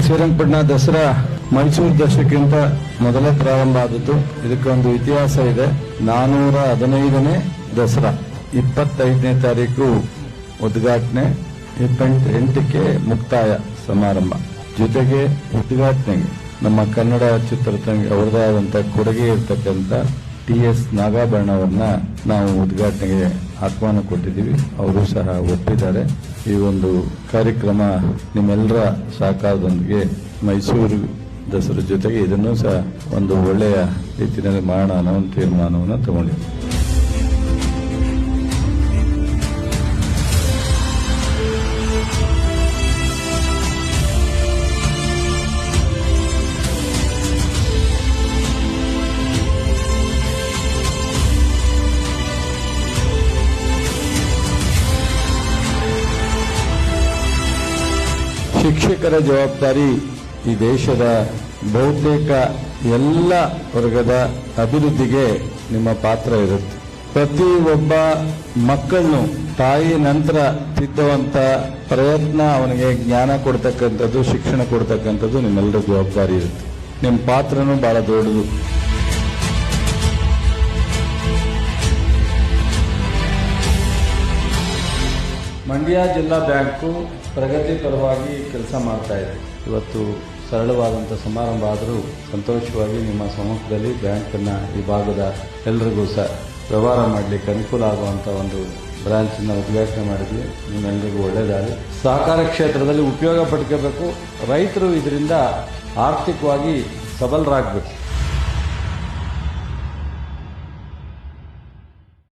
ಶ್ರೀರಂಗಪಟ್ಟಣ ದಸರಾ ಮೈಸೂರು ದಸರಾಕ್ಕಿಂತ ಮೊದಲೇ ಪ್ರಾರಂಭ ಆದದ್ದು. ಇದಕ್ಕೊಂದು ಇತಿಹಾಸ ಇದೆ. 415ನೇ ದಸರಾ, 25ನೇ ತಾರೀಕು ಉದ್ಘಾಟನೆ, 28ಕ್ಕೆ ಮುಕ್ತಾಯ ಸಮಾರಂಭ. ಜೊತೆಗೆ ಉದ್ಘಾಟನೆಗೆ ನಮ್ಮ ಕನ್ನಡ ಚಿತ್ರರಂಗ ಅವರದೇ ಆದಂತಹ ಕೊಡುಗೆ ಇರತಕ್ಕಂಥ TS ನಾಗಾಭರಣ ಅವರನ್ನ ನಾವು ಉದ್ಘಾಟನೆಗೆ ಆಹ್ವಾನ ಕೊಟ್ಟಿದ್ದೀವಿ. ಅವರು ಸಹ ಒಪ್ಪಿದ್ದಾರೆ. ಈ ಒಂದು ಕಾರ್ಯಕ್ರಮ ನಿಮ್ಮೆಲ್ಲರ ಸಹಕಾರದೊಂದಿಗೆ ಮೈಸೂರು ದಸರಾ ಜೊತೆಗೆ ಇದನ್ನು ಸಹ ಒಂದು ಒಳ್ಳೆಯ ರೀತಿಯಲ್ಲಿ ಮಾಡೋಣ ಅನ್ನೋ ಒಂದು ತೀರ್ಮಾನವನ್ನು ತಗೊಂಡಿದ್ದೀವಿ. ಶಿಕ್ಷಕರ ಜವಾಬ್ದಾರಿ ಈ ದೇಶದ ಬಹುತೇಕ ಎಲ್ಲ ವರ್ಗದ ಅಭಿವೃದ್ಧಿಗೆ ನಿಮ್ಮ ಪಾತ್ರ ಇರುತ್ತೆ. ಪ್ರತಿ ಒಬ್ಬ ಮಕ್ಕಳನ್ನು ತಾಯಿ ನಂತರ ತಿದ್ದುವಂತ ಪ್ರಯತ್ನ, ಅವನಿಗೆ ಜ್ಞಾನ ಕೊಡ್ತಕ್ಕಂಥದ್ದು, ಶಿಕ್ಷಣ ಕೊಡ್ತಕ್ಕಂಥದ್ದು ನಿಮ್ಮೆಲ್ಲರ ಜವಾಬ್ದಾರಿ ಇರುತ್ತೆ. ನಿಮ್ಮ ಪಾತ್ರನೂ ಬಹಳ ದೊಡ್ಡದು. ಮಂಡ್ಯ ಜಿಲ್ಲಾ ಬ್ಯಾಂಕು ಪ್ರಗತಿಪರವಾಗಿ ಕೆಲಸ ಮಾಡ್ತಾ ಇದೆ. ಇವತ್ತು ಸರಳವಾದಂಥ ಸಮಾರಂಭ ಆದರೂ ಸಂತೋಷವಾಗಿ ನಿಮ್ಮ ಸಮ್ಮುಖದಲ್ಲಿ ಬ್ಯಾಂಕನ್ನು ಈ ಭಾಗದ ಎಲ್ಲರಿಗೂ ಸಹ ವ್ಯವಹಾರ ಮಾಡಲಿಕ್ಕೆ ಅನುಕೂಲ ಆಗುವಂಥ ಒಂದು ಬ್ರಾಂಚನ್ನು ಉದ್ಘಾಟನೆ ಮಾಡಿದ್ವಿ. ನಿಮ್ಮೆಲ್ಲರಿಗೂ ಒಳ್ಳೆಯದಾಗಲಿ. ಸಹಕಾರ ಕ್ಷೇತ್ರದಲ್ಲಿ ಉಪಯೋಗ ಪಡ್ಕೋಬೇಕು. ರೈತರು ಇದರಿಂದ ಆರ್ಥಿಕವಾಗಿ ಸಬಲರಾಗಬೇಕು.